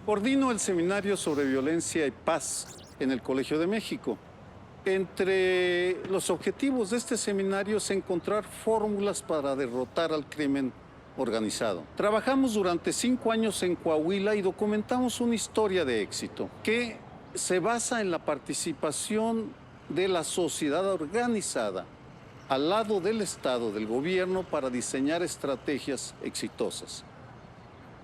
Coordino el Seminario sobre Violencia y Paz en el Colegio de México. Entre los objetivos de este seminario es encontrar fórmulas para derrotar al crimen organizado. Trabajamos durante 5 años en Coahuila y documentamos una historia de éxito que se basa en la participación de la sociedad organizada al lado del Estado, del gobierno, para diseñar estrategias exitosas.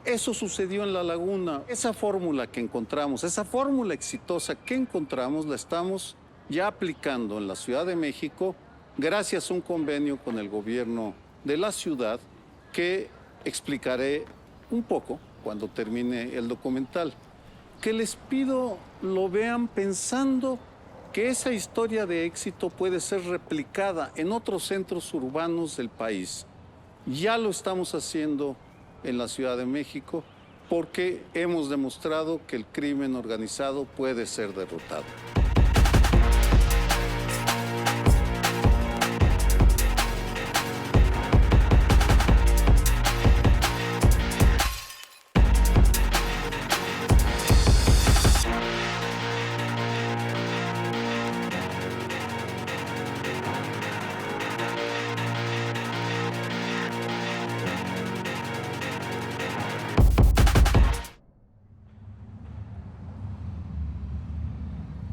Eso sucedió en La Laguna. Esa fórmula que encontramos, esa fórmula exitosa que encontramos, la estamos ya aplicando en la Ciudad de México gracias a un convenio con el gobierno de la ciudad que explicaré un poco cuando termine el documental. Que les pido lo vean pensando que esa historia de éxito puede ser replicada en otros centros urbanos del país. Ya lo estamos haciendo en la Ciudad de México porque hemos demostrado que el crimen organizado puede ser derrotado.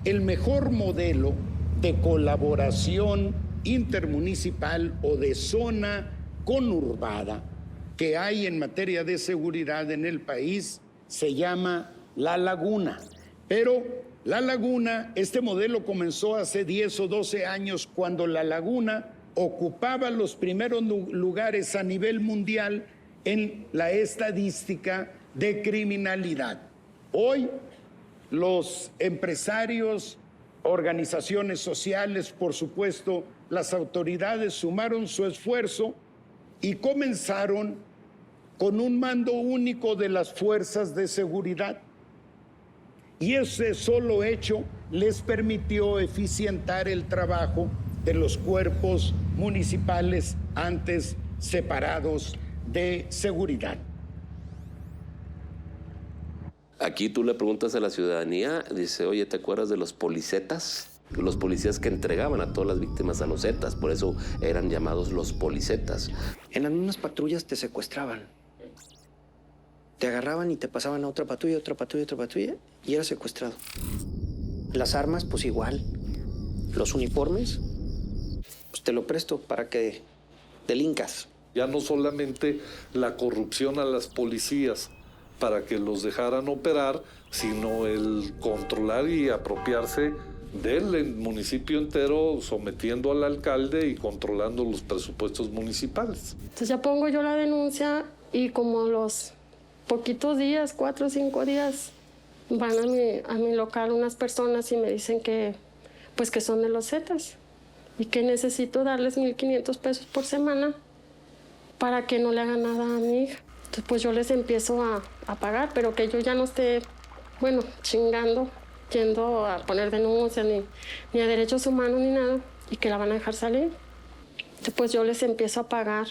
El mejor modelo de colaboración intermunicipal o de zona conurbada que hay en materia de seguridad en el país se llama La Laguna. Pero La Laguna, este modelo comenzó hace 10 o 12 años cuando La Laguna ocupaba los primeros lugares a nivel mundial en la estadística de criminalidad. Hoy, los empresarios, organizaciones sociales, por supuesto, las autoridades sumaron su esfuerzo y comenzaron con un mando único de las fuerzas de seguridad. Y ese solo hecho les permitió eficientar el trabajo de los cuerpos municipales antes separados de seguridad. Aquí tú le preguntas a la ciudadanía, dice, oye, ¿te acuerdas de los policetas? Los policías que entregaban a todas las víctimas a los zetas, por eso eran llamados los policetas. En las mismas patrullas te secuestraban. Te agarraban y te pasaban a otra patrulla, y eras secuestrado. Las armas, pues igual. Los uniformes, pues te lo presto para que delincas. Ya no solamente la corrupción a las policías para que los dejaran operar, sino el controlar y apropiarse del municipio entero, sometiendo al alcalde y controlando los presupuestos municipales. Entonces ya pongo yo la denuncia y como a los poquitos días, 4 o 5 días, van a mi local unas personas y me dicen que, pues que son de los Zetas y que necesito darles 1,500 pesos por semana para que no le hagan nada a mi hija. Entonces, pues yo les empiezo a pagar, pero que yo ya no esté, bueno, chingando, yendo a poner denuncias, ni a derechos humanos, ni nada, y que la van a dejar salir. Entonces, pues yo les empiezo a pagar.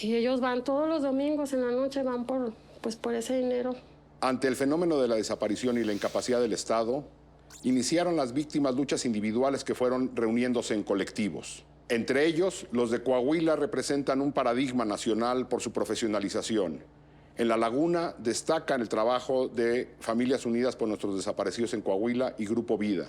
Y ellos van todos los domingos en la noche, van por ese dinero. Ante el fenómeno de la desaparición y la incapacidad del Estado, iniciaron las víctimas luchas individuales que fueron reuniéndose en colectivos. Entre ellos, los de Coahuila representan un paradigma nacional por su profesionalización. En La Laguna destacan el trabajo de Familias Unidas por Nuestros Desaparecidos en Coahuila y Grupo Vida.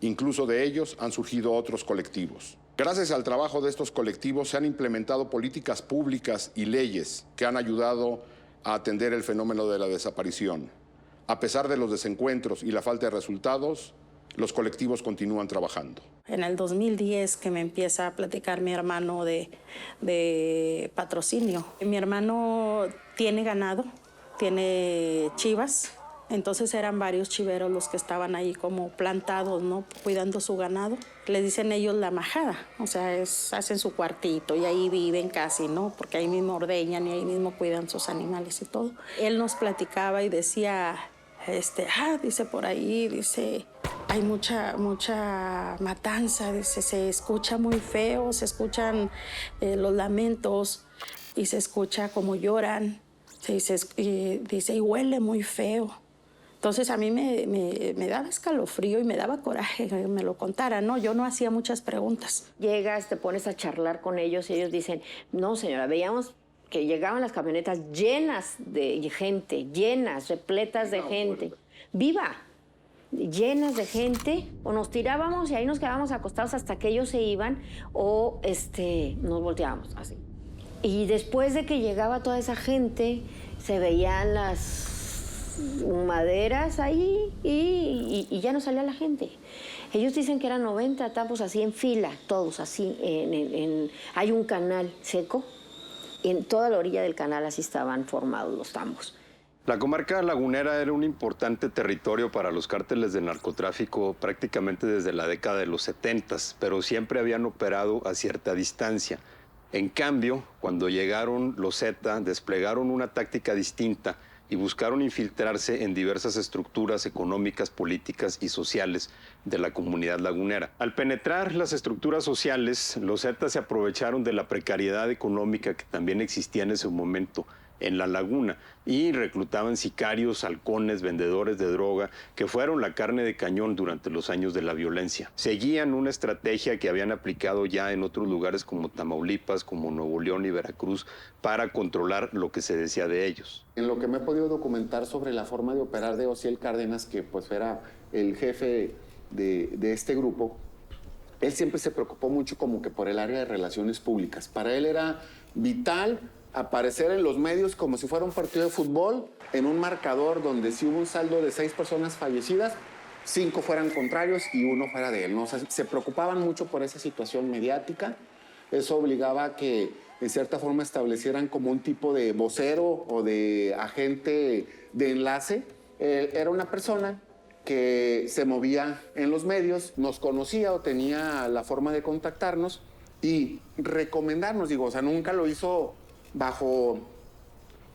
Incluso de ellos han surgido otros colectivos. Gracias al trabajo de estos colectivos se han implementado políticas públicas y leyes que han ayudado a atender el fenómeno de la desaparición. A pesar de los desencuentros y la falta de resultados, los colectivos continúan trabajando. En el 2010 que me empieza a platicar mi hermano de patrocinio. Mi hermano tiene ganado, tiene chivas, entonces eran varios chiveros los que estaban ahí como plantados, ¿no? Cuidando su ganado. Le dicen ellos la majada, o sea, hacen su cuartito y ahí viven casi, ¿no? Porque ahí mismo ordeñan y ahí mismo cuidan sus animales y todo. Él nos platicaba y decía, dice por ahí, dice, hay mucha matanza, dice, se escucha muy feo, se escuchan los lamentos y se escucha como lloran. Dice, y huele muy feo. Entonces a mí me daba escalofrío y me daba coraje que me lo contara, ¿no? Yo no hacía muchas preguntas. Llegas, te pones a charlar con ellos y ellos dicen, no señora, veíamos que llegaban las camionetas llenas de gente, llenas, repletas de gente, viva, llenas de gente, o nos tirábamos y ahí nos quedábamos acostados hasta que ellos se iban, o nos volteábamos así. Y después de que llegaba toda esa gente, se veían las maderas ahí y ya no salía la gente. Ellos dicen que eran 90 tambos así en fila, todos así. Hay un canal seco y en toda la orilla del canal así estaban formados los tambos. La comarca lagunera era un importante territorio para los cárteles de narcotráfico prácticamente desde la década de los 70s, pero siempre habían operado a cierta distancia. En cambio, cuando llegaron los Zeta, desplegaron una táctica distinta y buscaron infiltrarse en diversas estructuras económicas, políticas y sociales de la comunidad lagunera. Al penetrar las estructuras sociales, los Zetas se aprovecharon de la precariedad económica que también existía en ese momento en la laguna y reclutaban sicarios, halcones, vendedores de droga, que fueron la carne de cañón durante los años de la violencia. Seguían una estrategia que habían aplicado ya en otros lugares como Tamaulipas, como Nuevo León y Veracruz, para controlar lo que se decía de ellos. En lo que me he podido documentar sobre la forma de operar de Osiel Cárdenas, que pues era el jefe de este grupo, él siempre se preocupó mucho como que por el área de relaciones públicas. Para él era vital aparecer en los medios como si fuera un partido de fútbol, en un marcador donde si hubo un saldo de 6 personas fallecidas, 5 fueran contrarios y 1 fuera de él, ¿no? O sea, se preocupaban mucho por esa situación mediática. Eso obligaba a que, de cierta forma, establecieran como un tipo de vocero o de agente de enlace. Era una persona que se movía en los medios, nos conocía o tenía la forma de contactarnos y recomendarnos. Digo, o sea, nunca lo hizo bajo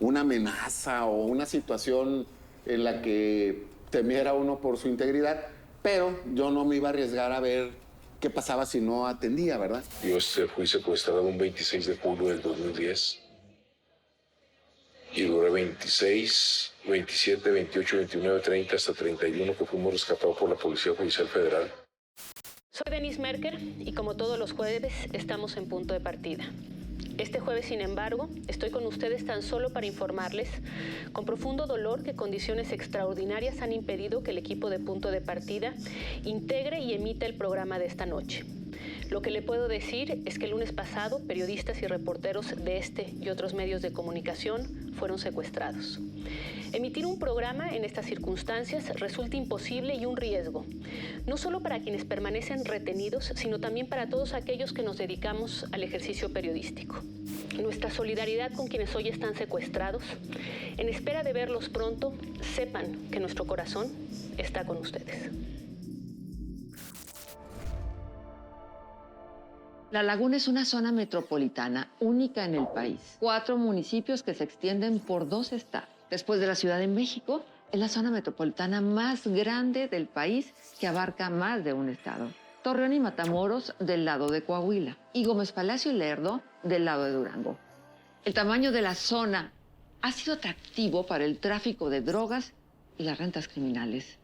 una amenaza o una situación en la que temiera uno por su integridad, pero yo no me iba a arriesgar a ver qué pasaba si no atendía, ¿verdad? Yo fui secuestrado un 26 de julio del 2010 y duré 26, 27, 28, 29, 30 hasta 31 que fuimos rescatados por la Policía Judicial Federal. Soy Denise Merker y como todos los jueves estamos en punto de partida. Este jueves, sin embargo, estoy con ustedes tan solo para informarles con profundo dolor que condiciones extraordinarias han impedido que el equipo de Punto de Partida integre y emita el programa de esta noche. Lo que le puedo decir es que el lunes pasado, periodistas y reporteros de este y otros medios de comunicación fueron secuestrados. Emitir un programa en estas circunstancias resulta imposible y un riesgo, no solo para quienes permanecen retenidos, sino también para todos aquellos que nos dedicamos al ejercicio periodístico. Nuestra solidaridad con quienes hoy están secuestrados, en espera de verlos pronto, sepan que nuestro corazón está con ustedes. La Laguna es una zona metropolitana única en el país. 4 municipios que se extienden por 2 estados. Después de la Ciudad de México, es la zona metropolitana más grande del país que abarca más de un estado. Torreón y Matamoros del lado de Coahuila y Gómez Palacio y Lerdo del lado de Durango. El tamaño de la zona ha sido atractivo para el tráfico de drogas y las rentas criminales.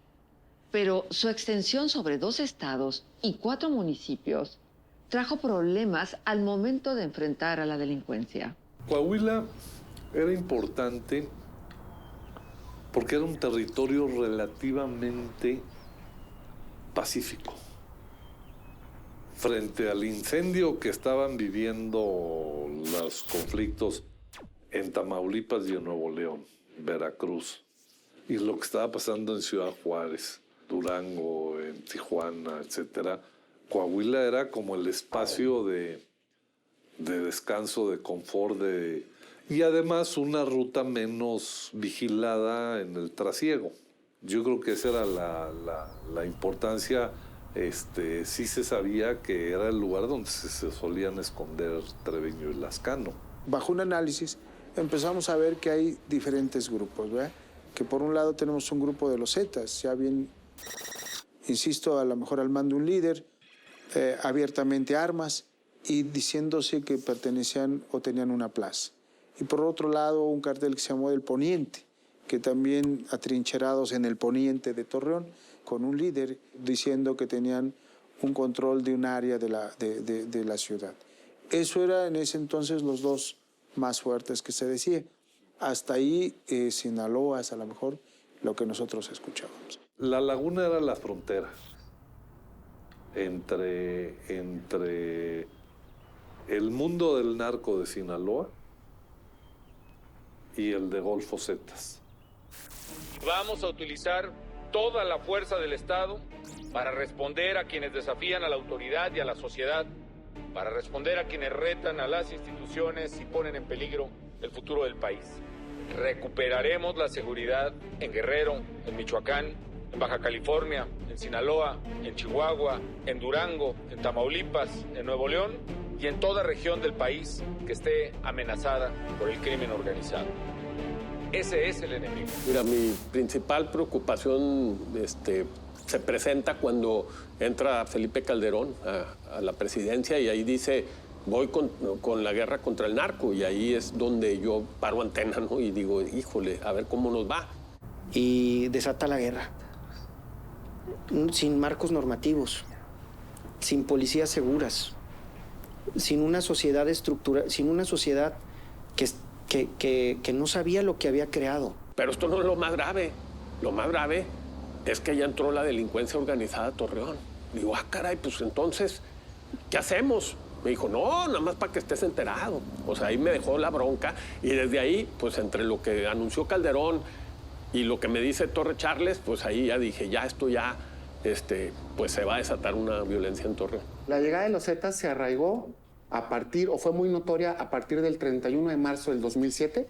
Pero su extensión sobre 2 estados y 4 municipios trajo problemas al momento de enfrentar a la delincuencia. Coahuila era importante porque era un territorio relativamente pacífico. Frente al incendio que estaban viviendo los conflictos en Tamaulipas y en Nuevo León, Veracruz, y lo que estaba pasando en Ciudad Juárez, Durango, en Tijuana, etcétera, Coahuila era como el espacio de descanso, de confort, y además una ruta menos vigilada en el trasiego. Yo creo que esa era la importancia. Sí se sabía que era el lugar donde se solían esconder Treviño y Lascano. Bajo un análisis empezamos a ver que hay diferentes grupos, ¿verdad? Que por un lado tenemos un grupo de los Zetas, ya bien, insisto, a lo mejor al mando un líder, abiertamente armas y diciéndose que pertenecían o tenían una plaza. Y por otro lado, un cártel que se llamó del Poniente, que también atrincherados en el poniente de Torreón, con un líder diciendo que tenían un control de un área de la ciudad. Eso era en ese entonces los dos más fuertes que se decía. Hasta ahí Sinaloa es a lo mejor lo que nosotros escuchábamos. La Laguna era la frontera entre el mundo del narco de Sinaloa y el de Golfo Zetas. Vamos a utilizar toda la fuerza del Estado para responder a quienes desafían a la autoridad y a la sociedad, para responder a quienes retan a las instituciones y ponen en peligro el futuro del país. Recuperaremos la seguridad en Guerrero, en Michoacán, en Baja California, en Sinaloa, en Chihuahua, en Durango, en Tamaulipas, en Nuevo León y en toda región del país que esté amenazada por el crimen organizado. Ese es el enemigo. Mira, mi principal preocupación se presenta cuando entra Felipe Calderón a la presidencia y ahí dice, voy con la guerra contra el narco, y ahí es donde yo paro antena, ¿no? Y digo, híjole, a ver cómo nos va. Y desata la guerra. Sin marcos normativos, sin policías seguras, sin una sociedad estructurada, sin una sociedad que no sabía lo que había creado. Pero esto no es lo más grave. Lo más grave es que ya entró la delincuencia organizada a Torreón. Digo, caray, pues entonces, ¿qué hacemos? Me dijo, no, nada más para que estés enterado. O sea, ahí me dejó la bronca y desde ahí, pues entre lo que anunció Calderón y lo que me dice Torre Charles, pues ahí ya dije, ya esto ya, pues se va a desatar una violencia en Torreón. La llegada de los Zetas se arraigó fue muy notoria a partir del 31 de marzo del 2007,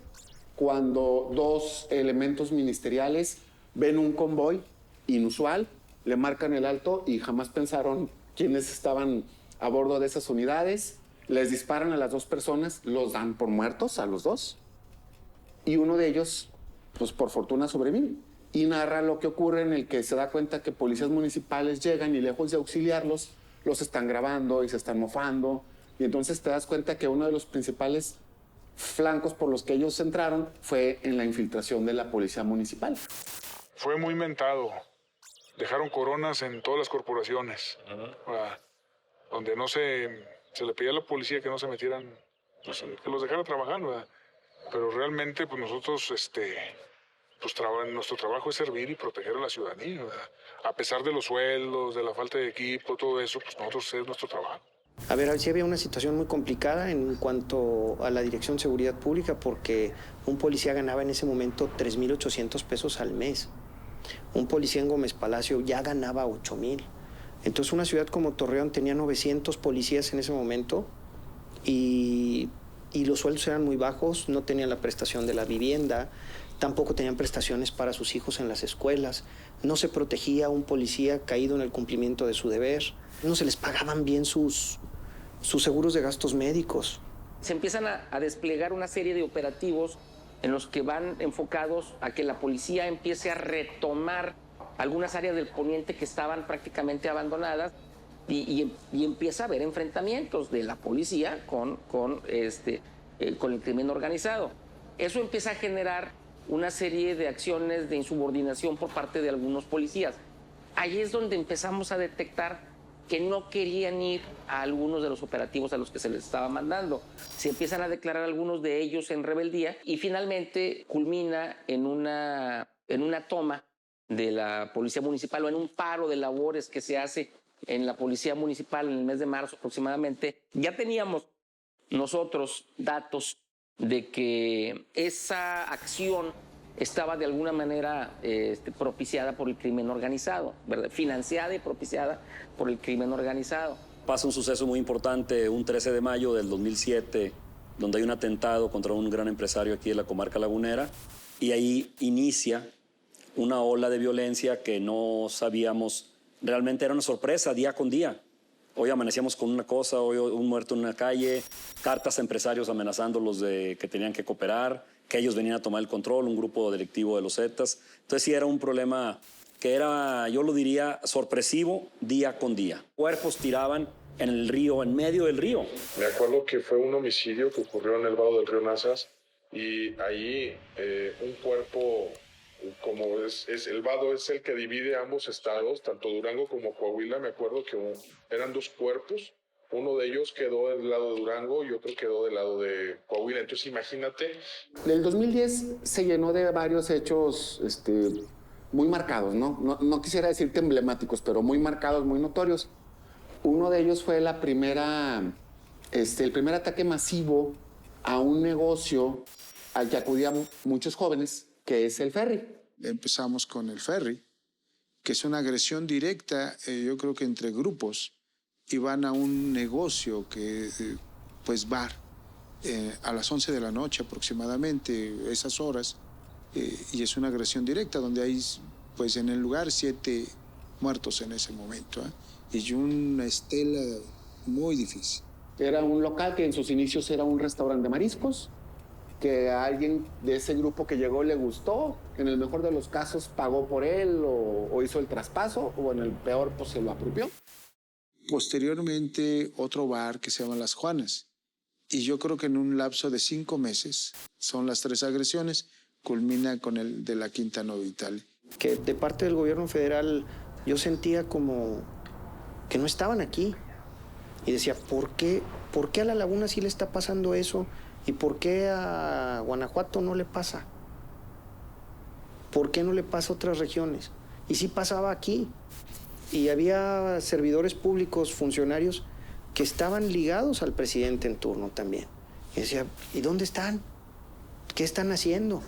cuando dos elementos ministeriales ven un convoy inusual, le marcan el alto y jamás pensaron quiénes estaban a bordo de esas unidades, les disparan a las dos personas, los dan por muertos a los dos, y uno de ellos, pues por fortuna sobrevive. Y narra lo que ocurre en el que se da cuenta que policías municipales llegan y lejos de auxiliarlos, los están grabando y se están mofando. Y entonces te das cuenta que uno de los principales flancos por los que ellos entraron fue en la infiltración de la policía municipal. Fue muy mentado. Dejaron coronas en todas las corporaciones. Donde no se le pedía a la policía que no se metieran, pues, que los dejaran trabajar, ¿verdad? Pero realmente, pues nosotros, nuestro trabajo es servir y proteger a la ciudadanía, ¿verdad? A pesar de los sueldos, de la falta de equipo, todo eso, pues nosotros es nuestro trabajo. A ver, sí había una situación muy complicada en cuanto a la Dirección de Seguridad Pública, porque un policía ganaba en ese momento 3,800 pesos al mes. Un policía en Gómez Palacio ya ganaba 8,000. Entonces una ciudad como Torreón tenía 900 policías en ese momento y los sueldos eran muy bajos, no tenían la prestación de la vivienda, tampoco tenían prestaciones para sus hijos en las escuelas, no se protegía a un policía caído en el cumplimiento de su deber, no se les pagaban bien sus seguros de gastos médicos. Se empiezan a desplegar una serie de operativos en los que van enfocados a que la policía empiece a retomar algunas áreas del poniente que estaban prácticamente abandonadas y empieza a haber enfrentamientos de la policía con el crimen organizado. Eso empieza a generar una serie de acciones de insubordinación por parte de algunos policías. Ahí es donde empezamos a detectar que no querían ir a algunos de los operativos a los que se les estaba mandando. Se empiezan a declarar algunos de ellos en rebeldía y finalmente culmina en una toma de la policía municipal o en un paro de labores que se hace en la policía municipal en el mes de marzo aproximadamente. Ya teníamos nosotros datos de que esa acción estaba de alguna manera propiciada por el crimen organizado, ¿verdad? Financiada y propiciada por el crimen organizado. Pasa un suceso muy importante un 13 de mayo del 2007, donde hay un atentado contra un gran empresario aquí en la comarca lagunera, y ahí inicia una ola de violencia que no sabíamos, realmente era una sorpresa día con día. Hoy amanecíamos con una cosa, hoy un muerto en una calle, cartas a empresarios amenazándolos de que tenían que cooperar, que ellos venían a tomar el control, un grupo delictivo de los Zetas. Entonces sí era un problema que era, yo lo diría, sorpresivo día con día. Cuerpos tiraban en el río, en medio del río. Me acuerdo que fue un homicidio que ocurrió en el vado del río Nazas y ahí un cuerpo, como es el vado es el que divide ambos estados, tanto Durango como Coahuila. Me acuerdo que eran dos cuerpos, uno de ellos quedó del lado de Durango y otro quedó del lado de Coahuila. Entonces imagínate. El 2010 se llenó de varios hechos muy marcados, no quisiera decirte emblemáticos, pero muy marcados, muy notorios. Uno de ellos fue el primer ataque masivo a un negocio al que acudían muchos jóvenes, que es el ferry. Empezamos con el ferry, que es una agresión directa, yo creo que entre grupos, y van a un negocio que, pues bar, a las 11 de la noche aproximadamente, esas horas, y es una agresión directa donde hay, pues en el lugar, 7 muertos en ese momento, y una estela muy difícil. Era un local que en sus inicios era un restaurante de mariscos, que a alguien de ese grupo que llegó le gustó, que en el mejor de los casos pagó por él o hizo el traspaso, o en el peor pues se lo apropió. Posteriormente otro bar que se llama Las Juanas, y yo creo que en un lapso de 5 meses son las 3 agresiones, culmina con el de la Quinta Nueva Italia. Que de parte del gobierno federal yo sentía como que no estaban aquí. Y decía, ¿por qué a La Laguna sí le está pasando eso? ¿Y por qué a Guanajuato no le pasa? ¿Por qué no le pasa a otras regiones? Y sí pasaba aquí. Y había servidores públicos, funcionarios, que estaban ligados al presidente en turno también. Y decía, ¿y dónde están? ¿Qué están haciendo?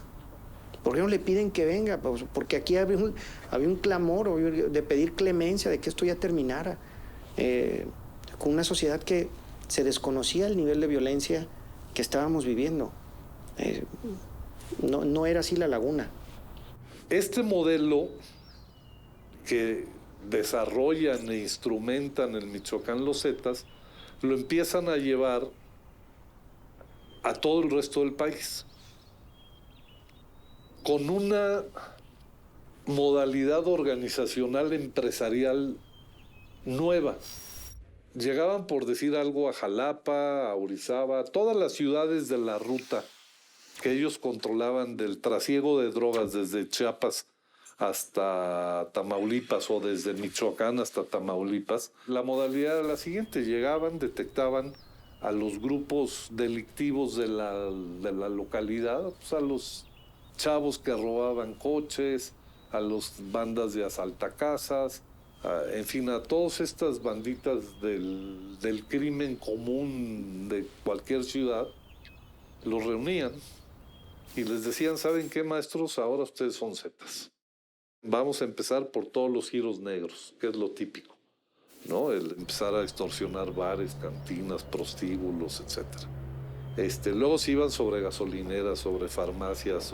¿Por qué no le piden que venga? Pues porque aquí había un clamor de pedir clemencia, de que esto ya terminara. Con una sociedad que se desconocía el nivel de violencia que estábamos viviendo. No era así La Laguna. Este modelo que desarrollan e instrumentan en Michoacán los Zetas, lo empiezan a llevar a todo el resto del país, con una modalidad organizacional empresarial nueva. Llegaban, por decir algo, a Jalapa, a Orizaba, todas las ciudades de la ruta que ellos controlaban del trasiego de drogas desde Chiapas hasta Tamaulipas o desde Michoacán hasta Tamaulipas. La modalidad era la siguiente: llegaban, detectaban a los grupos delictivos de la localidad, pues a los chavos que robaban coches, a las bandas de asaltacasas, en fin, a todas estas banditas del crimen común de cualquier ciudad, los reunían y les decían, ¿saben qué, maestros? Ahora ustedes son Zetas. Vamos a empezar por todos los giros negros, que es lo típico, ¿no? El empezar a extorsionar bares, cantinas, prostíbulos, etc. Luego se iban sobre gasolineras, sobre farmacias,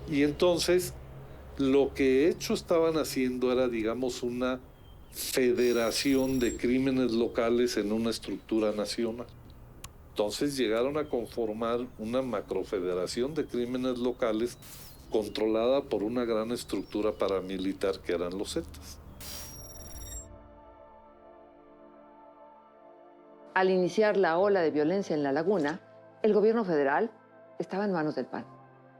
Y entonces, lo que hecho estaban haciendo era, digamos, una federación de crímenes locales en una estructura nacional. Entonces llegaron a conformar una macrofederación de crímenes locales controlada por una gran estructura paramilitar que eran los Zetas. Al iniciar la ola de violencia en La Laguna, el gobierno federal estaba en manos del PAN.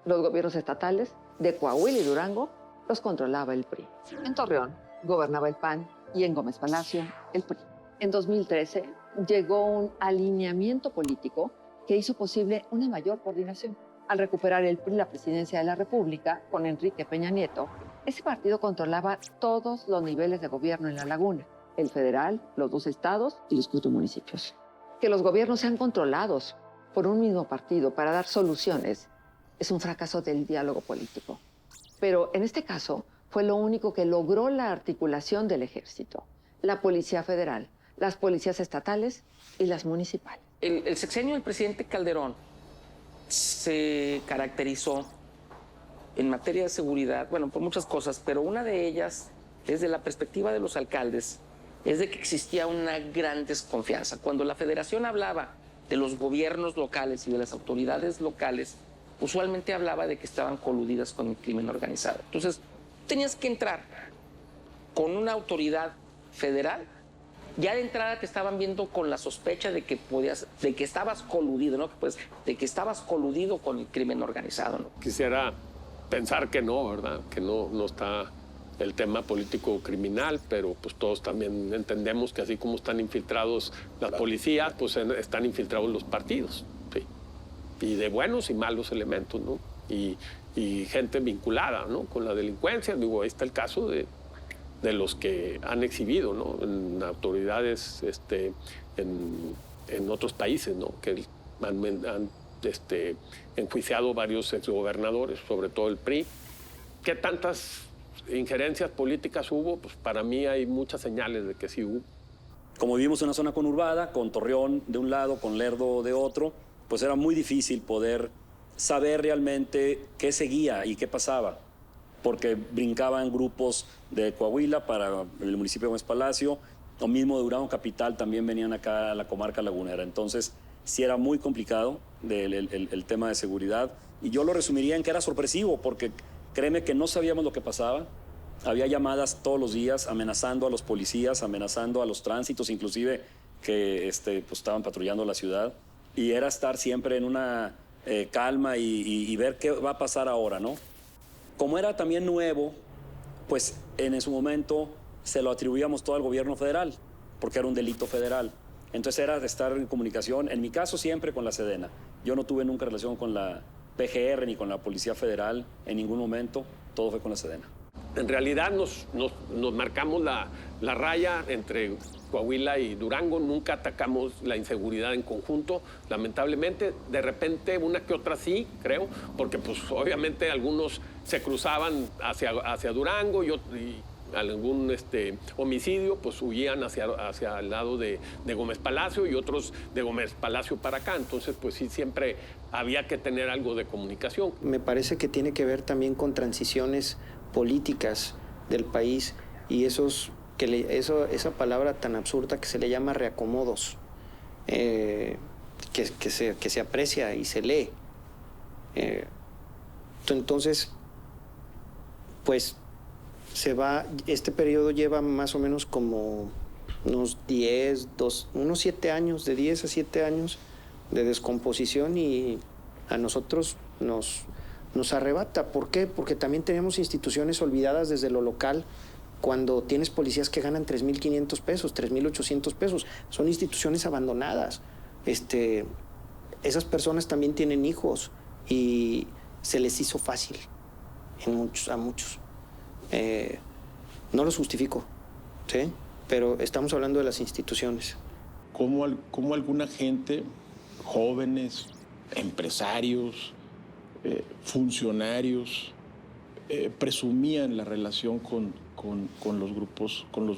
Los gobiernos estatales de Coahuila y Durango los controlaba el PRI. En Torreón gobernaba el PAN y en Gómez Palacio el PRI. En 2013 llegó un alineamiento político que hizo posible una mayor coordinación. Al recuperar el PRI la presidencia de la República con Enrique Peña Nieto, ese partido controlaba todos los niveles de gobierno en La Laguna: el federal, los 2 estados y los 4 municipios. Que los gobiernos sean controlados por un mismo partido para dar soluciones es un fracaso del diálogo político. Pero en este caso fue lo único que logró la articulación del ejército, la Policía Federal, las policías estatales y las municipales. El sexenio del presidente Calderón se caracterizó en materia de seguridad, bueno, por muchas cosas, pero una de ellas, desde la perspectiva de los alcaldes, es de que existía una gran desconfianza. Cuando la federación hablaba de los gobiernos locales y de las autoridades locales, usualmente hablaba de que estaban coludidas con el crimen organizado. Entonces, tenías que entrar con una autoridad federal ya de entrada te estaban viendo con la sospecha de que estabas coludido, ¿no? Pues de que estabas coludido con el crimen organizado, ¿no? Quisiera pensar que no, ¿verdad? Que no está el tema político criminal, pero pues todos también entendemos que así como están infiltrados las policías, pues están infiltrados los partidos, ¿sí? Y de buenos y malos elementos, ¿no? Y gente vinculada, ¿no? Con la delincuencia. Digo, ahí está el caso de los que han exhibido, ¿no? En autoridades en otros países, ¿no? Que han enjuiciado varios exgobernadores, sobre todo el PRI. ¿Qué tantas injerencias políticas hubo? Pues para mí hay muchas señales de que sí hubo. Como vivimos en una zona conurbada, con Torreón de un lado, con Lerdo de otro, pues era muy difícil poder saber realmente qué seguía y qué pasaba, porque brincaban grupos de Coahuila para el municipio de Gómez Palacio, o mismo de Durango Capital también venían acá a la comarca lagunera. Entonces, sí era muy complicado el tema de seguridad, y yo lo resumiría en que era sorpresivo, porque créeme que no sabíamos lo que pasaba. Había llamadas todos los días amenazando a los policías, amenazando a los tránsitos, inclusive que pues, estaban patrullando la ciudad, y era estar siempre en una calma y ver qué va a pasar ahora, ¿no? Como era también nuevo, pues en su momento se lo atribuíamos todo al gobierno federal, porque era un delito federal. Entonces era de estar en comunicación, en mi caso siempre con la Sedena. Yo no tuve nunca relación con la PGR ni con la Policía Federal en ningún momento, todo fue con la Sedena. En realidad nos marcamos la raya entre Coahuila y Durango, nunca atacamos la inseguridad en conjunto, lamentablemente. De repente una que otra sí, creo, porque pues obviamente algunos se cruzaban hacia Durango y algún homicidio, pues huían hacia el lado de Gómez Palacio, y otros de Gómez Palacio para acá. Entonces, pues sí, siempre había que tener algo de comunicación. Me parece que tiene que ver también con transiciones políticas del país y esa palabra tan absurda que se le llama reacomodos, que se aprecia y se lee. Entonces, pues este periodo lleva más o menos como unos 7 años, de 10 a 7 años de descomposición, y a nosotros nos arrebata. ¿Por qué? Porque también tenemos instituciones olvidadas desde lo local. Cuando tienes policías que ganan 3,500 pesos, 3,800 pesos, son instituciones abandonadas. Esas personas también tienen hijos y se les hizo fácil a muchos. No los justifico, ¿sí? Pero estamos hablando de las instituciones. ¿Cómo alguna gente, jóvenes, empresarios, funcionarios, presumían la relación con los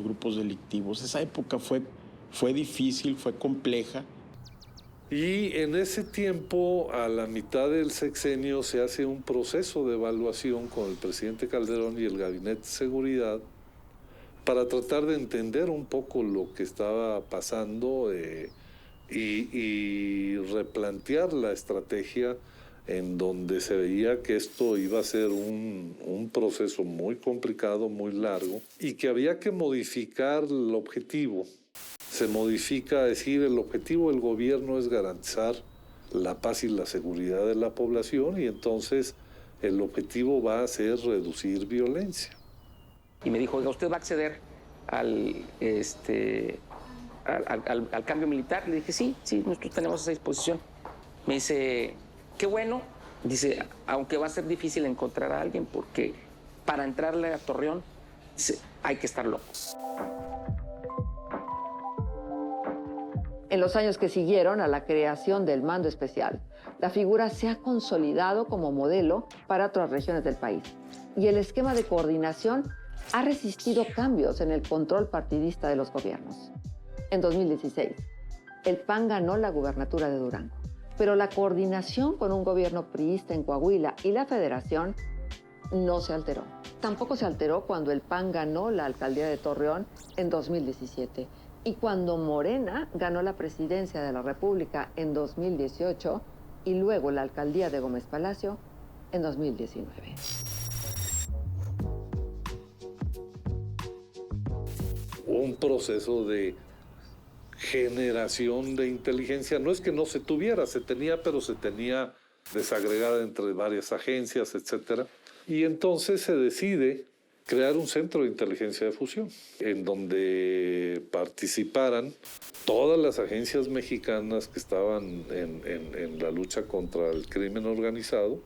grupos delictivos? Esa época fue difícil, fue compleja. Y en ese tiempo, a la mitad del sexenio, se hace un proceso de evaluación con el presidente Calderón y el Gabinete de Seguridad para tratar de entender un poco lo que estaba pasando y replantear la estrategia, en donde se veía que esto iba a ser un proceso muy complicado, muy largo, y que había que modificar el objetivo. Se modifica a decir, el objetivo del gobierno es garantizar la paz y la seguridad de la población, y entonces el objetivo va a ser reducir violencia. Y me dijo, oiga, ¿usted va a acceder al cambio militar? Le dije, sí, nosotros tenemos esa disposición. Me dice, qué bueno. Dice, aunque va a ser difícil encontrar a alguien, porque para entrarle a Torreón, dice, hay que estar loco. En los años que siguieron a la creación del mando especial, la figura se ha consolidado como modelo para otras regiones del país. Y el esquema de coordinación ha resistido cambios en el control partidista de los gobiernos. En 2016, el PAN ganó la gubernatura de Durango, pero la coordinación con un gobierno priista en Coahuila y la Federación no se alteró. Tampoco se alteró cuando el PAN ganó la alcaldía de Torreón en 2017 y cuando Morena ganó la presidencia de la República en 2018 y luego la alcaldía de Gómez Palacio en 2019. Un proceso de generación de inteligencia. No es que no se tuviera, se tenía, pero se tenía desagregada entre varias agencias, etc. Y entonces se decide crear un centro de inteligencia de fusión, en donde participaran todas las agencias mexicanas que estaban en la lucha contra el crimen organizado,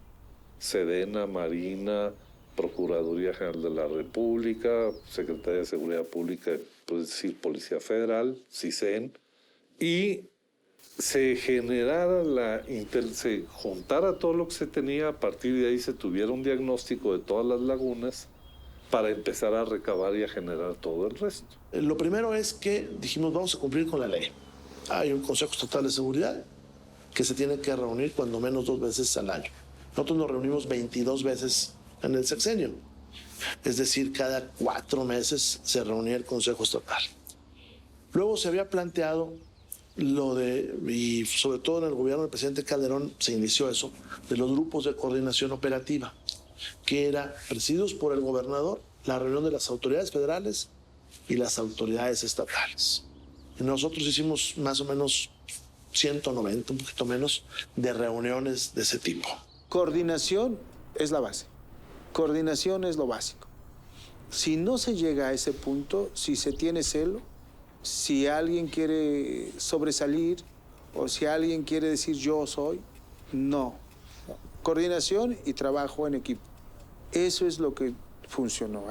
Sedena, Marina, Procuraduría General de la República, Secretaría de Seguridad Pública, puedes decir Policía Federal, CISEN, y se generara se juntara todo lo que se tenía, a partir de ahí se tuviera un diagnóstico de todas las lagunas para empezar a recabar y a generar todo el resto. Lo primero es que dijimos, vamos a cumplir con la ley. Hay un Consejo Estatal de Seguridad que se tiene que reunir cuando menos 2 veces al año. Nosotros nos reunimos 22 veces en el sexenio. Es decir, cada 4 meses se reunía el Consejo Estatal. Luego se había planteado y sobre todo en el gobierno del presidente Calderón se inició eso, de los grupos de coordinación operativa, que era presididos por el gobernador, la reunión de las autoridades federales y las autoridades estatales. Y nosotros hicimos más o menos 190, un poquito menos, de reuniones de ese tipo. Coordinación es la base. Coordinación es lo básico. Si no se llega a ese punto, si se tiene celo, si alguien quiere sobresalir o si alguien quiere decir yo soy, no. Coordinación y trabajo en equipo. Eso es lo que funcionó.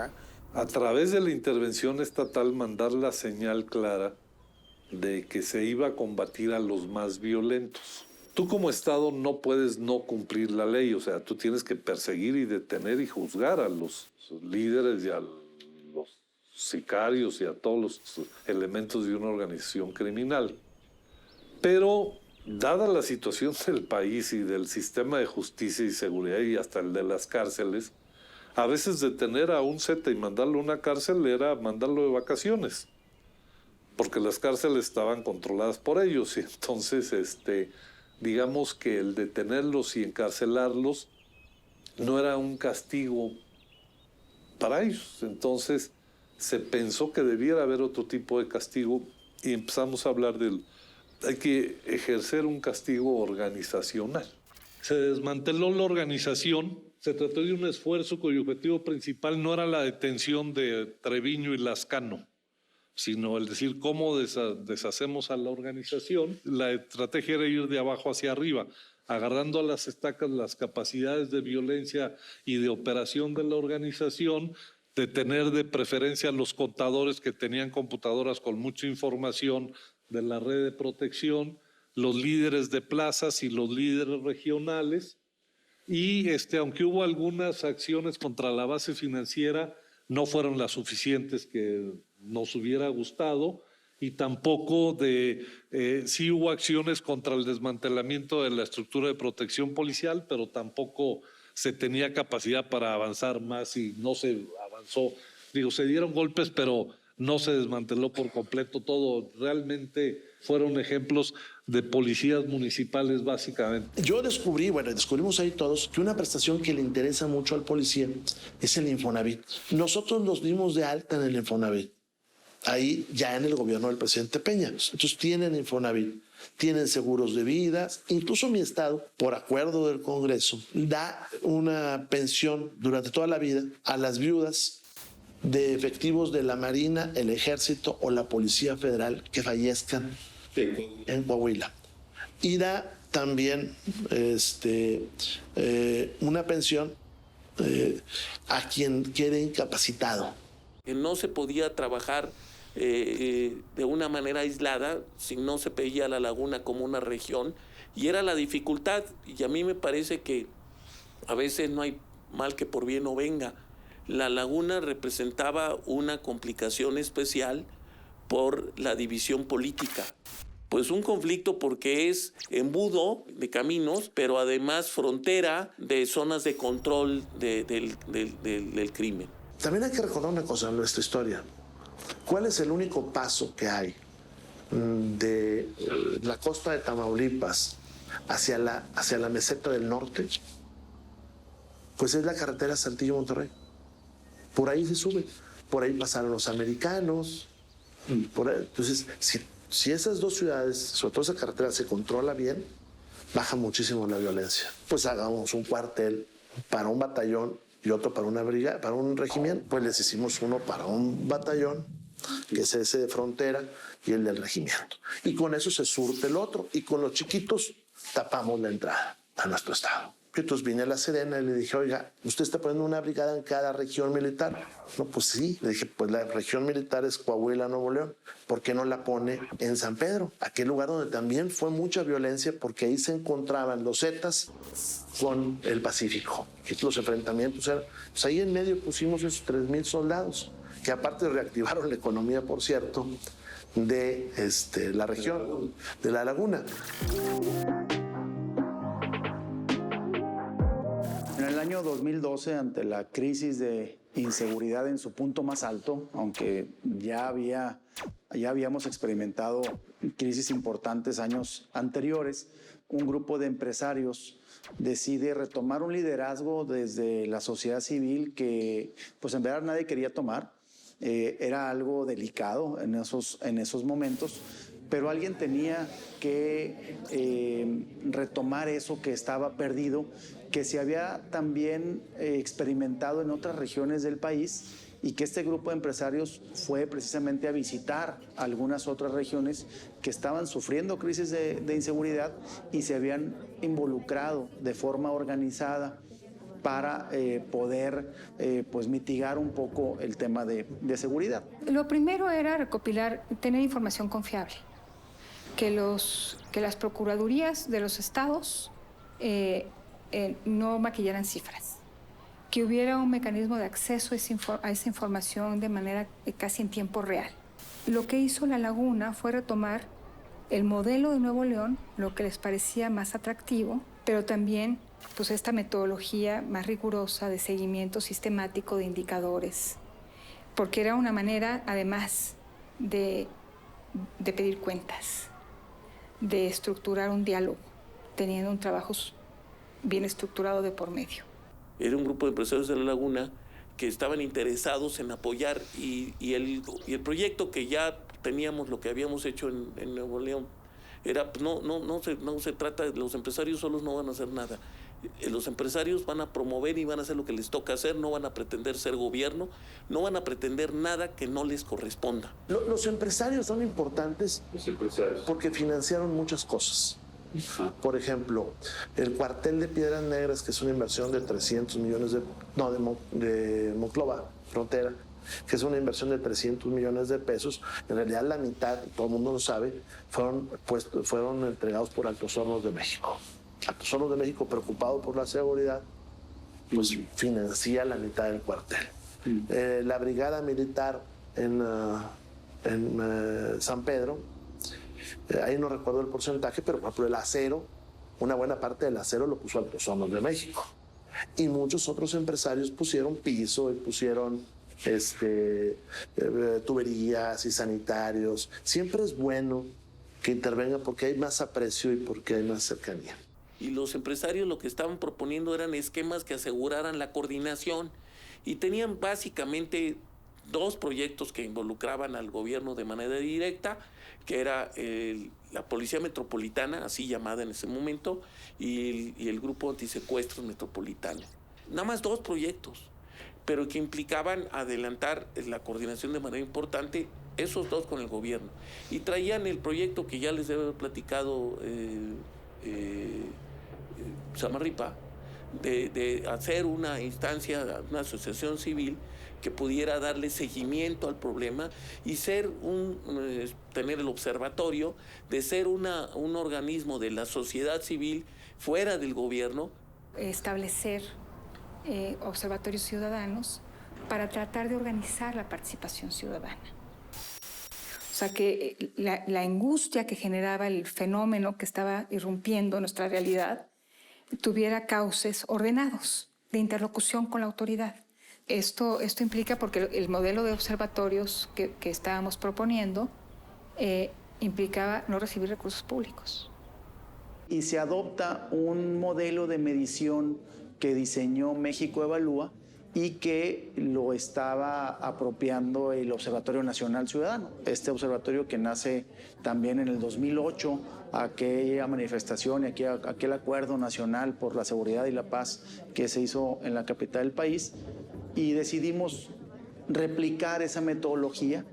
A través de la intervención estatal, mandar la señal clara de que se iba a combatir a los más violentos. Tú como Estado no puedes no cumplir la ley, o sea, tú tienes que perseguir y detener y juzgar a los líderes y a los sicarios y a todos los elementos de una organización criminal. Pero, dada la situación del país y del sistema de justicia y seguridad y hasta el de las cárceles, a veces detener a un zeta y mandarlo a una cárcel era mandarlo de vacaciones, porque las cárceles estaban controladas por ellos y entonces digamos que el detenerlos y encarcelarlos no era un castigo para ellos. Entonces se pensó que debiera haber otro tipo de castigo y empezamos a hablar hay que ejercer un castigo organizacional. Se desmanteló la organización, se trató de un esfuerzo cuyo objetivo principal no era la detención de Treviño y Lascano, sino el decir cómo deshacemos a la organización. La estrategia era ir de abajo hacia arriba, agarrando a las estacas las capacidades de violencia y de operación de la organización, de tener de preferencia a los contadores que tenían computadoras con mucha información de la red de protección, los líderes de plazas y los líderes regionales. Y aunque hubo algunas acciones contra la base financiera, no fueron las suficientes que nos hubiera gustado, y tampoco sí hubo acciones contra el desmantelamiento de la estructura de protección policial, pero tampoco se tenía capacidad para avanzar más y no se avanzó. Se dieron golpes, pero no se desmanteló por completo todo. Realmente fueron ejemplos de policías municipales, básicamente. Yo descubrimos ahí todos, que una prestación que le interesa mucho al policía es el Infonavit. Nosotros nos dimos de alta en el Infonavit, ahí ya en el gobierno del presidente Peña. Entonces tienen Infonavit, tienen seguros de vida. Incluso mi estado, por acuerdo del Congreso, da una pensión durante toda la vida a las viudas de efectivos de la Marina, el Ejército o la Policía Federal que fallezcan en Coahuila. Y da también una pensión a quien quede incapacitado. No se podía trabajar de una manera aislada si no se veía la laguna como una región, y era la dificultad. Y a mí me parece que a veces no hay mal que por bien no venga. La laguna representaba una complicación especial por la división política. Pues un conflicto porque es embudo de caminos, pero además frontera de zonas de control del crimen. También hay que recordar una cosa en nuestra historia. ¿Cuál es el único paso que hay de la costa de Tamaulipas hacia la meseta del norte? Pues es la carretera Saltillo-Monterrey. Por ahí se sube, por ahí pasaron los americanos. Entonces, si Si esas dos ciudades, sobre todo esa carretera, se controla bien, baja muchísimo la violencia. Pues hagamos un cuartel para un batallón y otro para una brigada, para un regimiento. Pues les hicimos uno para un batallón, que es ese de frontera, y el del regimiento. Y con eso se surte el otro. Y con los chiquitos tapamos la entrada a nuestro estado. Entonces vine a La Serena y le dije, oiga, ¿usted está poniendo una brigada en cada región militar? No, pues sí. Le dije, pues la región militar es Coahuila, Nuevo León. ¿Por qué no la pone en San Pedro? Aquel lugar donde también fue mucha violencia, porque ahí se encontraban los Zetas con el Pacífico. Y los enfrentamientos eran... Pues ahí en medio pusimos esos 3,000 soldados, que aparte reactivaron la economía, por cierto, de la región, de la laguna. En el año 2012, ante la crisis de inseguridad en su punto más alto, aunque ya habíamos experimentado crisis importantes años anteriores, un grupo de empresarios decide retomar un liderazgo desde la sociedad civil que pues en verdad nadie quería tomar. Era algo delicado en esos momentos, pero alguien tenía que retomar eso que estaba perdido, que se había también experimentado en otras regiones del país, y que este grupo de empresarios fue precisamente a visitar algunas otras regiones que estaban sufriendo crisis de inseguridad y se habían involucrado de forma organizada para poder pues mitigar un poco el tema de seguridad. Lo primero era recopilar, tener información confiable, que las procuradurías de los estados no maquillaran cifras, que hubiera un mecanismo de acceso a esa información de manera casi en tiempo real. Lo que hizo La Laguna fue retomar el modelo de Nuevo León, lo que les parecía más atractivo, pero también pues esta metodología más rigurosa de seguimiento sistemático de indicadores, porque era una manera, además de pedir cuentas, de estructurar un diálogo, teniendo un trabajo bien estructurado de por medio. Era un grupo de empresarios de La Laguna que estaban interesados en apoyar y el proyecto que ya teníamos, lo que habíamos hecho en Nuevo León, era, no se trata, los empresarios solos no van a hacer nada. Los empresarios van a promover y van a hacer lo que les toca hacer, no van a pretender ser gobierno, no van a pretender nada que no les corresponda. Los empresarios son importantes porque financiaron muchas cosas. Por ejemplo, el cuartel de Piedras Negras, que es una inversión de 300 millones de Monclova, frontera, que es una inversión de 300 millones de pesos, en realidad la mitad, todo el mundo lo sabe, fueron entregados por Altos Hornos de México. Altos Hornos de México, preocupado por la seguridad, pues financia la mitad del cuartel. La brigada militar en San Pedro, ahí no recuerdo el porcentaje, pero por ejemplo el acero, una buena parte del acero lo puso Altos Hornos de México. Y muchos otros empresarios pusieron piso y pusieron tuberías y sanitarios. Siempre es bueno que intervengan porque hay más aprecio y porque hay más cercanía. Y los empresarios lo que estaban proponiendo eran esquemas que aseguraran la coordinación y tenían básicamente dos proyectos que involucraban al gobierno de manera directa, que era la Policía Metropolitana, así llamada en ese momento, y el Grupo Antisecuestros Metropolitano. Nada más dos proyectos, pero que implicaban adelantar la coordinación de manera importante, esos dos con el gobierno. Y traían el proyecto que ya les he platicado Samarripa, de hacer una instancia, una asociación civil que pudiera darle seguimiento al problema y tener el observatorio, de ser un organismo de la sociedad civil fuera del gobierno. Establecer observatorios ciudadanos para tratar de organizar la participación ciudadana. O sea, que la angustia que generaba el fenómeno que estaba irrumpiendo en nuestra realidad tuviera cauces ordenados de interlocución con la autoridad. Esto implica, porque el modelo de observatorios que estábamos proponiendo implicaba no recibir recursos públicos. Y se adopta un modelo de medición que diseñó México Evalúa, y que lo estaba apropiando el Observatorio Nacional Ciudadano. Este observatorio que nace también en el 2008, aquella manifestación y aquel acuerdo nacional por la seguridad y la paz que se hizo en la capital del país, y decidimos replicar esa metodología,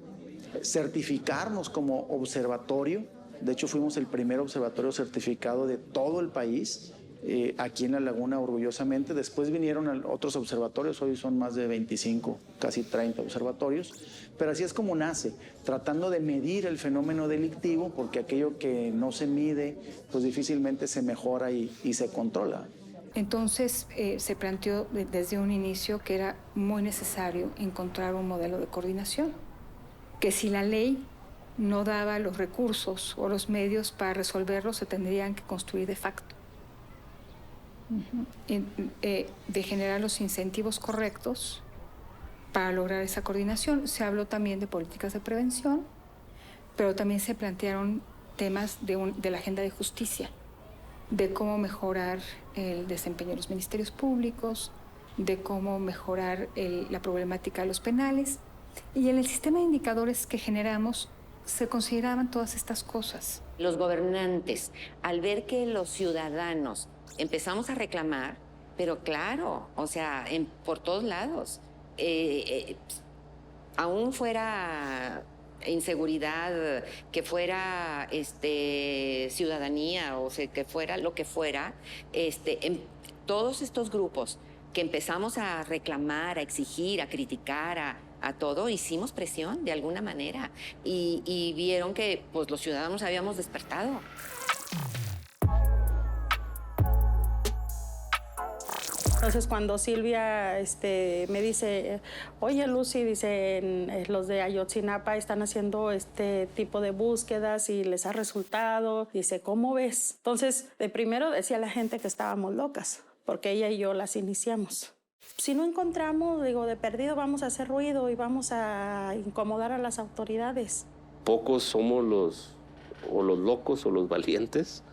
certificarnos como observatorio. De hecho, fuimos el primer observatorio certificado de todo el país, aquí en La Laguna, orgullosamente. Después vinieron otros observatorios, hoy son más de 25, casi 30 observatorios, pero así es como nace, tratando de medir el fenómeno delictivo, porque aquello que no se mide, pues difícilmente se mejora y se controla. Entonces se planteó desde un inicio que era muy necesario encontrar un modelo de coordinación, que si la ley no daba los recursos o los medios para resolverlo, se tendrían que construir de facto. De generar los incentivos correctos para lograr esa coordinación. Se habló también de políticas de prevención, pero también se plantearon temas de la agenda de justicia, de cómo mejorar el desempeño de los ministerios públicos, de cómo mejorar la problemática de los penales. Y en el sistema de indicadores que generamos se consideraban todas estas cosas. Los gobernantes, al ver que los ciudadanos empezamos a reclamar, pero claro, o sea, por todos lados, aún fuera inseguridad, que fuera ciudadanía, o sea, que fuera lo que fuera, todos estos grupos que empezamos a reclamar, a exigir, a criticar, a todo, hicimos presión de alguna manera y vieron que pues los ciudadanos habíamos despertado. Entonces cuando Silvia me dice, oye Lucy, dicen los de Ayotzinapa están haciendo este tipo de búsquedas y les ha resultado, dice, ¿cómo ves? Entonces de primero decía la gente que estábamos locas, porque ella y yo las iniciamos. Si no encontramos, digo, de perdido vamos a hacer ruido y vamos a incomodar a las autoridades. Pocos somos los locos o los valientes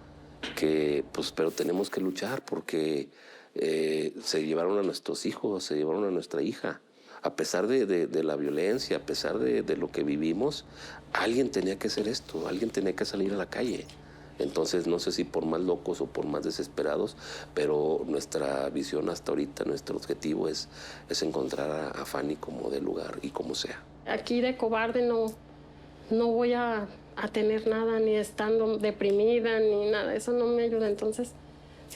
pero tenemos que luchar porque se llevaron a nuestros hijos, se llevaron a nuestra hija. A pesar de la violencia, a pesar de lo que vivimos, alguien tenía que hacer esto, alguien tenía que salir a la calle. Entonces, no sé si por más locos o por más desesperados, pero nuestra visión hasta ahorita, nuestro objetivo es encontrar a Fanny como de lugar y como sea. Aquí de cobarde no voy a tener nada, ni estando deprimida, ni nada. Eso no me ayuda. Entonces,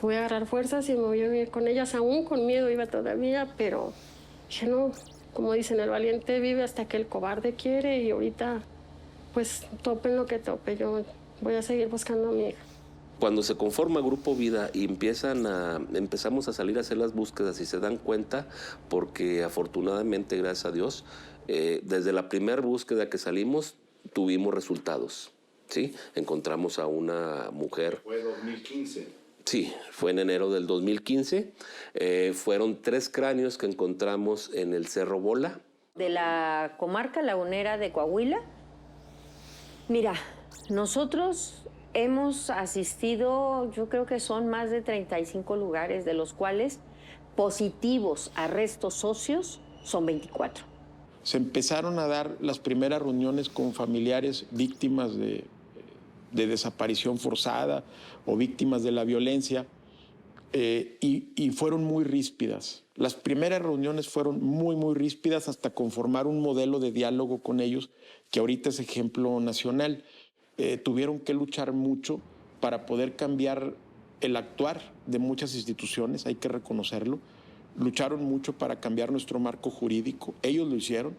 voy a agarrar fuerzas y me voy a ir con ellas. Aún con miedo iba todavía, pero dije, no, como dicen, el valiente vive hasta que el cobarde quiere. Y ahorita, pues, topen lo que tope. Yo voy a seguir buscando a mi hija. Cuando se conforma Grupo Vida y empezamos a salir a hacer las búsquedas y se dan cuenta, porque afortunadamente, gracias a Dios, desde la primera búsqueda que salimos, tuvimos resultados, ¿sí? Encontramos a una mujer. Fue 2015. Sí, fue en enero del 2015. Fueron 3 cráneos que encontramos en el Cerro Bola. De la comarca lagunera de Coahuila, mira, nosotros hemos asistido, yo creo que son más de 35 lugares, de los cuales positivos a restos óseos son 24. Se empezaron a dar las primeras reuniones con familiares víctimas de desaparición forzada o víctimas de la violencia y fueron muy ríspidas. Las primeras reuniones fueron muy ríspidas hasta conformar un modelo de diálogo con ellos que ahorita es ejemplo nacional. Tuvieron que luchar mucho para poder cambiar el actuar de muchas instituciones, hay que reconocerlo. Lucharon mucho para cambiar nuestro marco jurídico, ellos lo hicieron,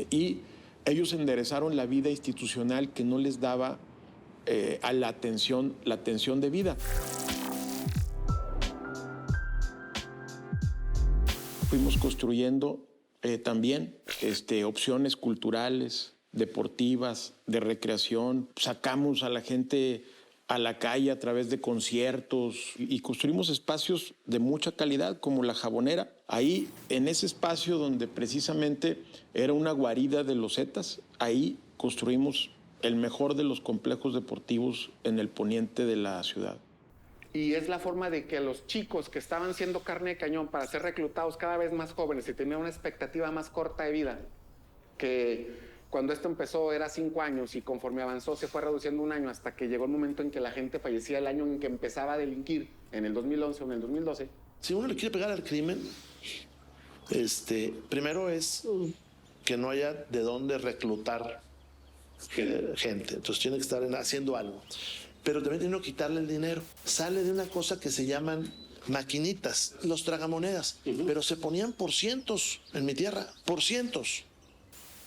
y ellos enderezaron la vida institucional que no les daba a la atención debida. Fuimos construyendo también opciones culturales, deportivas, de recreación. Sacamos a la gente a la calle a través de conciertos y construimos espacios de mucha calidad como La Jabonera. Ahí, en ese espacio donde precisamente era una guarida de los Zetas, ahí construimos el mejor de los complejos deportivos en el poniente de la ciudad. Y es la forma de que los chicos que estaban siendo carne de cañón para ser reclutados cada vez más jóvenes y tenían una expectativa más corta de vida, que cuando esto empezó era 5 años y conforme avanzó se fue reduciendo 1 año hasta que llegó el momento en que la gente fallecía el año en que empezaba a delinquir, en el 2011 o en el 2012. Si uno le quiere pegar al crimen, primero es que no haya de dónde reclutar gente. Entonces tiene que estar haciendo algo. Pero también tiene que quitarle el dinero. Sale de una cosa que se llaman maquinitas, los tragamonedas, pero se ponían por cientos en mi tierra, por cientos.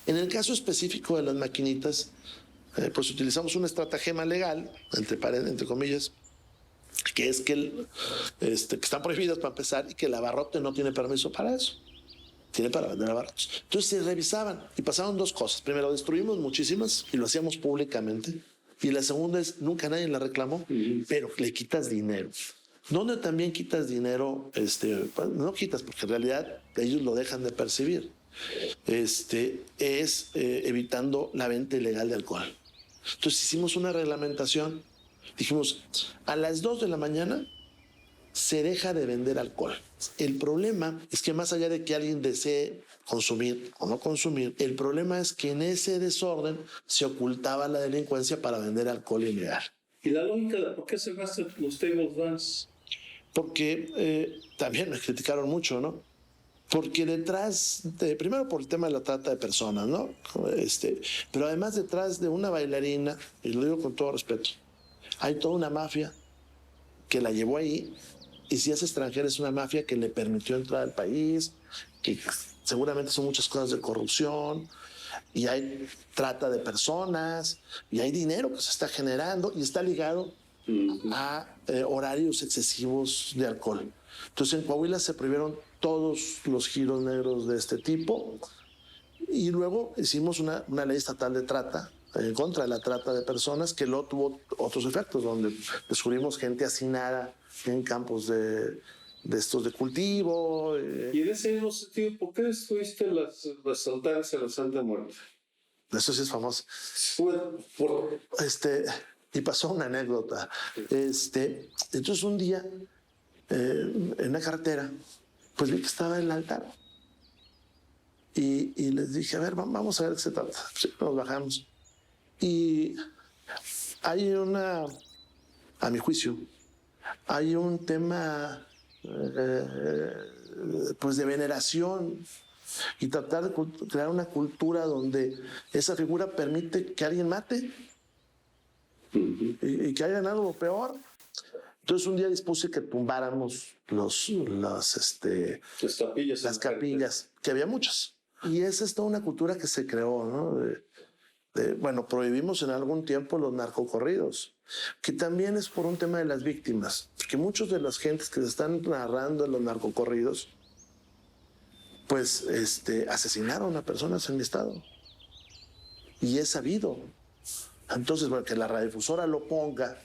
En el caso específico de las maquinitas, pues utilizamos una estratagema legal, entre comillas, que es que están prohibidas para empezar y que el abarrote no tiene permiso para eso. Tiene para vender abarrotes. Entonces se revisaban y pasaron 2 cosas. Primero, destruimos muchísimas y lo hacíamos públicamente. Y la segunda es, nunca nadie la reclamó, pero le quitas dinero. ¿Dónde también quitas dinero? No quitas, porque en realidad ellos lo dejan de percibir. Evitando la venta ilegal de alcohol. Entonces hicimos una reglamentación. Dijimos, a las 2 de la mañana se deja de vender alcohol. El problema es que más allá de que alguien desee consumir o no consumir, el problema es que en ese desorden se ocultaba la delincuencia para vender alcohol ilegal. ¿Y la lógica de por qué se gastan los table dance? Porque también me criticaron mucho, ¿no? Porque primero por el tema de la trata de personas, ¿no? Pero además detrás de una bailarina, y lo digo con todo respeto, hay toda una mafia que la llevó ahí, y si es extranjera es una mafia que le permitió entrar al país, que seguramente son muchas cosas de corrupción, y hay trata de personas, y hay dinero que se está generando, y está ligado a horarios excesivos de alcohol. Entonces en Coahuila se prohibieron todos los giros negros de este tipo, y luego hicimos una ley estatal de trata, en contra de la trata de personas, que luego tuvo otros efectos, donde descubrimos gente hacinada en campos de estos de cultivo. Y en ese mismo sentido, ¿por qué destruiste las altares a la Santa Muerte? Eso sí es famoso. Y pasó una anécdota. Entonces un día, en una carretera, pues vi que estaba el altar. Y les dije, a ver, vamos a ver de qué se trata. Sí, nos bajamos. Y hay a mi juicio, hay un tema pues de veneración y tratar de crear una cultura donde esa figura permite que alguien mate y que haya ganado lo peor. Entonces un día dispuse que tumbáramos las capillas, que había muchas. Y esa es toda una cultura que se creó, ¿no? Bueno, prohibimos en algún tiempo los narcocorridos, que también es por un tema de las víctimas, porque muchos de las gentes que se están narrando en los narcocorridos, pues asesinaron a personas en mi estado. Y es sabido. Entonces, bueno, que la radiodifusora lo ponga.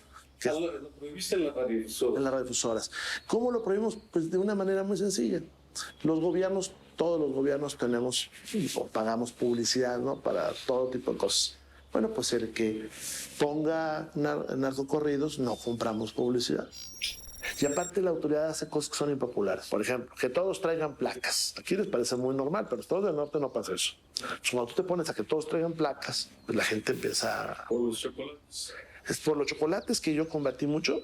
¿Lo prohibiste en la radiodifusora? En las radiodifusoras. ¿Cómo lo prohibimos? Pues de una manera muy sencilla. Los gobiernos, todos los gobiernos tenemos o pagamos publicidad, ¿no? Para todo tipo de cosas. Bueno, pues el que ponga narcocorridos, no compramos publicidad. Y aparte la autoridad hace cosas que son impopulares. Por ejemplo, que todos traigan placas. Aquí les parece muy normal, pero todos del norte no pasa eso. Cuando tú te pones a que todos traigan placas, pues la gente empieza... ¿Por los chocolates? Es por los chocolates que yo combatí mucho.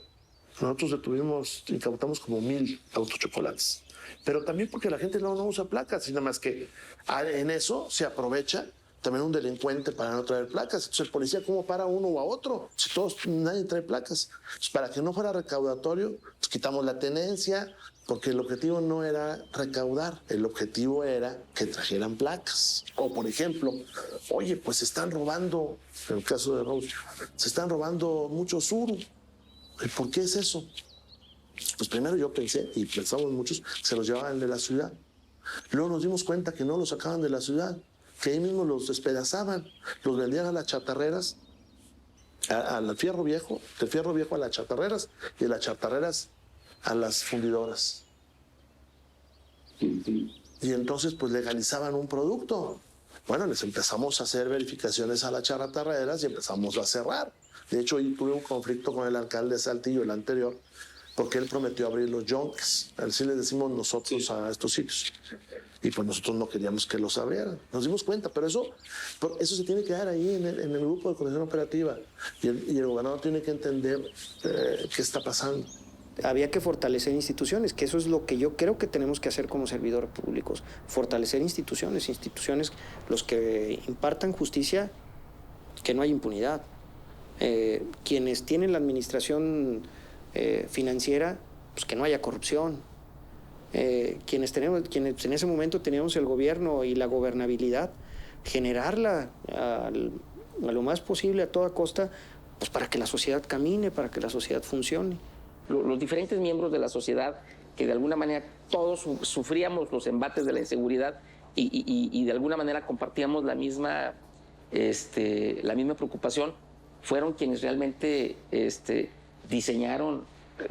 Nosotros incautamos como 1000 autochocolates. Pero también porque la gente no usa placas, sino más que en eso se aprovecha también un delincuente para no traer placas. Entonces el policía, ¿cómo para uno o a otro? Si nadie trae placas. Entonces, para que no fuera recaudatorio, pues quitamos la tenencia, porque el objetivo no era recaudar, el objetivo era que trajeran placas. O por ejemplo, oye, pues se están robando, en el caso de Rose, se están robando mucho suru. ¿Y por qué es eso? Pues primero yo pensé, y pensamos muchos, que se los llevaban de la ciudad. Luego nos dimos cuenta que no los sacaban de la ciudad, que ahí mismo los despedazaban, los vendían a las chatarreras, al fierro viejo, del fierro viejo a las chatarreras, y de las chatarreras a las fundidoras. Y entonces pues legalizaban un producto. Bueno, les empezamos a hacer verificaciones a las chatarreras y empezamos a cerrar. De hecho, hoy tuve un conflicto con el alcalde de Saltillo, el anterior, porque él prometió abrir los yunques. Así les decimos nosotros a estos sitios. Y pues nosotros no queríamos que los abrieran. Nos dimos cuenta, pero eso se tiene que dar ahí en el grupo de coordinación operativa. Y el gobernador tiene que entender qué está pasando. Había que fortalecer instituciones, que eso es lo que yo creo que tenemos que hacer como servidores públicos. Fortalecer instituciones, los que impartan justicia, que no haya impunidad. Quienes tienen la administración financiera, pues que no haya corrupción. Quienes en ese momento teníamos el gobierno y la gobernabilidad, generarla a lo más posible, a toda costa, pues para que la sociedad camine, para que la sociedad funcione. Los diferentes miembros de la sociedad, que de alguna manera todos sufríamos los embates de la inseguridad y de alguna manera compartíamos la misma preocupación, fueron quienes realmente diseñaron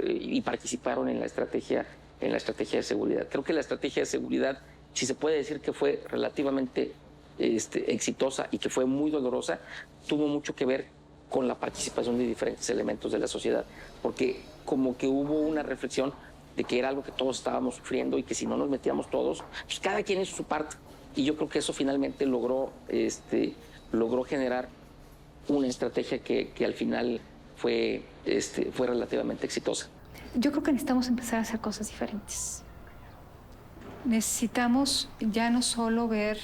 y participaron en la estrategia de seguridad. Creo que la estrategia de seguridad, si se puede decir que fue relativamente exitosa y que fue muy dolorosa, tuvo mucho que ver con la participación de diferentes elementos de la sociedad, porque como que hubo una reflexión de que era algo que todos estábamos sufriendo y que si no nos metíamos todos, pues cada quien hizo su parte. Y yo creo que eso finalmente logró generar una estrategia que al final fue relativamente exitosa. Yo creo que necesitamos empezar a hacer cosas diferentes. Necesitamos ya no solo ver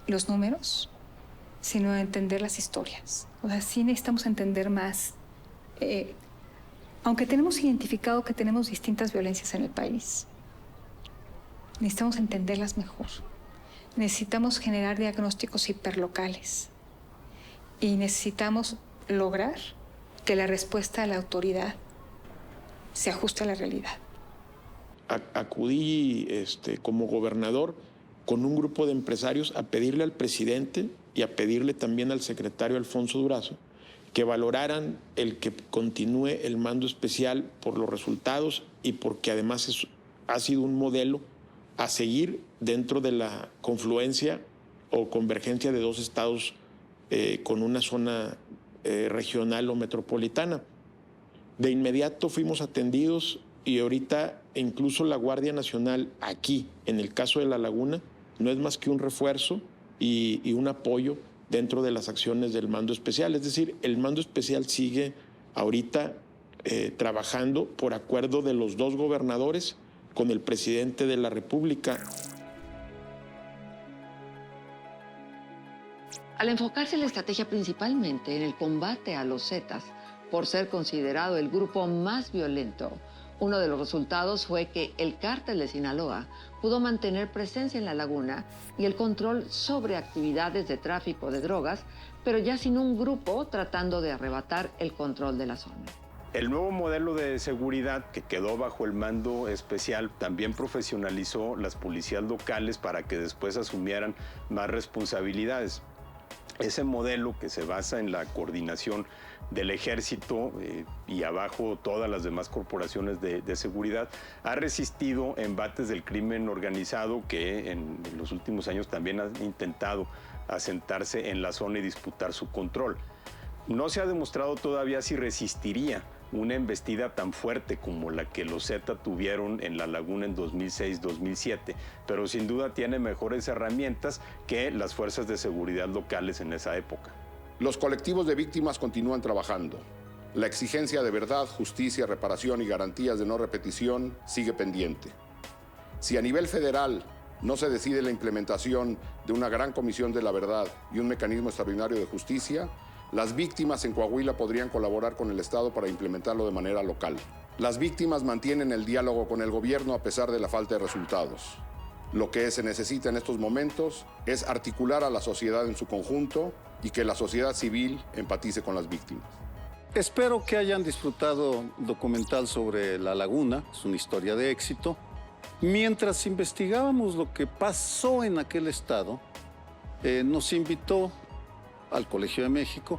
los números, sino entender las historias. O sea, sí necesitamos entender más. Aunque tenemos identificado que tenemos distintas violencias en el país, necesitamos entenderlas mejor. Necesitamos generar diagnósticos hiperlocales y necesitamos lograr que la respuesta de la autoridad se ajuste a la realidad. Acudí como gobernador con un grupo de empresarios a pedirle al presidente y a pedirle también al secretario Alfonso Durazo que valoraran el que continúe el mando especial por los resultados y porque además ha sido un modelo a seguir dentro de la confluencia o convergencia de dos estados con una zona regional o metropolitana. De inmediato fuimos atendidos y ahorita incluso la Guardia Nacional aquí, en el caso de La Laguna, no es más que un refuerzo y un apoyo dentro de las acciones del mando especial. Es decir, el mando especial sigue ahorita trabajando por acuerdo de los dos gobernadores con el presidente de la República. Al enfocarse la estrategia principalmente en el combate a los Zetas, por ser considerado el grupo más violento, uno de los resultados fue que el cártel de Sinaloa pudo mantener presencia en La Laguna y el control sobre actividades de tráfico de drogas, pero ya sin un grupo tratando de arrebatar el control de la zona. El nuevo modelo de seguridad que quedó bajo el mando especial también profesionalizó las policías locales para que después asumieran más responsabilidades. Ese modelo, que se basa en la coordinación del ejército y abajo todas las demás corporaciones de seguridad, ha resistido embates del crimen organizado que en los últimos años también han intentado asentarse en la zona y disputar su control. No se ha demostrado todavía si resistiría una embestida tan fuerte como la que los Zeta tuvieron en La Laguna en 2006-2007, pero sin duda tiene mejores herramientas que las fuerzas de seguridad locales en esa época. Los colectivos de víctimas continúan trabajando. La exigencia de verdad, justicia, reparación y garantías de no repetición sigue pendiente. Si a nivel federal no se decide la implementación de una gran comisión de la verdad y un mecanismo extraordinario de justicia, las víctimas en Coahuila podrían colaborar con el Estado para implementarlo de manera local. Las víctimas mantienen el diálogo con el gobierno a pesar de la falta de resultados. Lo que se necesita en estos momentos es articular a la sociedad en su conjunto y que la sociedad civil empatice con las víctimas. Espero que hayan disfrutado el documental sobre La Laguna, es una historia de éxito. Mientras investigábamos lo que pasó en aquel estado, nos invitó al Colegio de México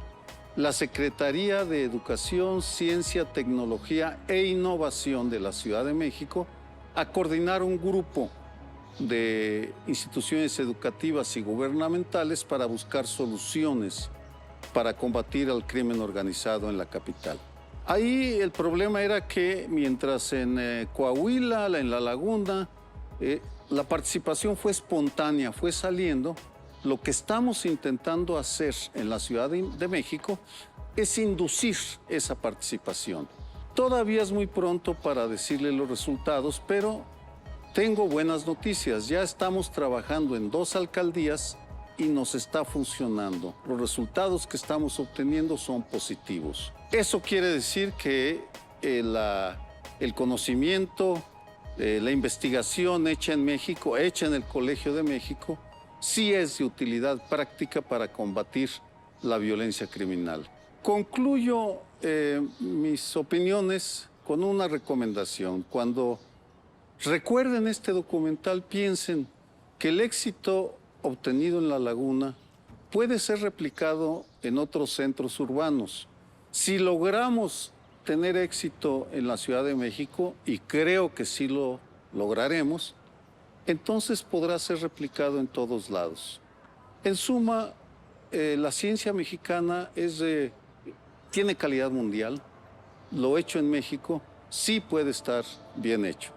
la Secretaría de Educación, Ciencia, Tecnología e Innovación de la Ciudad de México a coordinar un grupo de instituciones educativas y gubernamentales para buscar soluciones para combatir al crimen organizado en la capital. Ahí el problema era que mientras en Coahuila, en La Laguna, la participación fue espontánea, fue saliendo, lo que estamos intentando hacer en la Ciudad de México es inducir esa participación. Todavía es muy pronto para decirle los resultados, pero tengo buenas noticias. Ya estamos trabajando en 2 alcaldías y nos está funcionando. Los resultados que estamos obteniendo son positivos. Eso quiere decir que el conocimiento, la investigación hecha en México, hecha en el Colegio de México, sí es de utilidad práctica para combatir la violencia criminal. Concluyo mis opiniones con una recomendación. Cuando recuerden este documental, piensen que el éxito obtenido en La Laguna puede ser replicado en otros centros urbanos. Si logramos tener éxito en la Ciudad de México, y creo que sí lo lograremos, entonces podrá ser replicado en todos lados. En suma, la ciencia mexicana tiene calidad mundial. Lo hecho en México sí puede estar bien hecho.